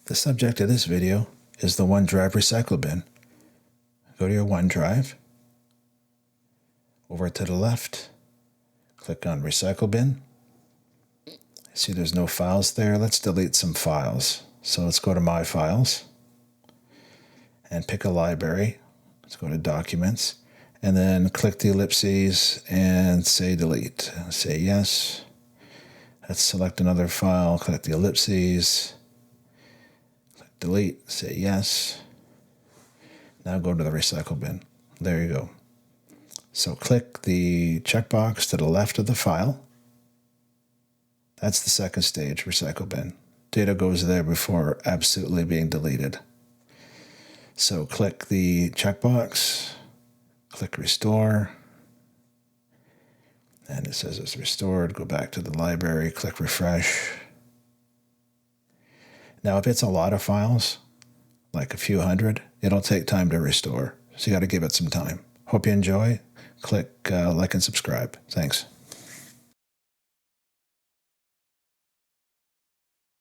The subject of this video is the OneDrive recycle bin. Go to your OneDrive. Over to the left, click on recycle bin. See there's no files there. Let's delete some files. So let's go to My Files and pick a library. Let's go to Documents and then click the ellipses and say delete. Say yes. Let's select another file, click the ellipses, click delete, say yes. Now go to the recycle bin. There you go. So click the checkbox to the left of the file. That's the second stage, recycle bin. Data goes there before absolutely being deleted. So click the checkbox, click restore, and it says it's restored. Go back to the library, click refresh. Now if it's a lot of files, like a few hundred, it'll take time to restore. So you got to give it some time. Hope you enjoy. Click like and subscribe. Thanks.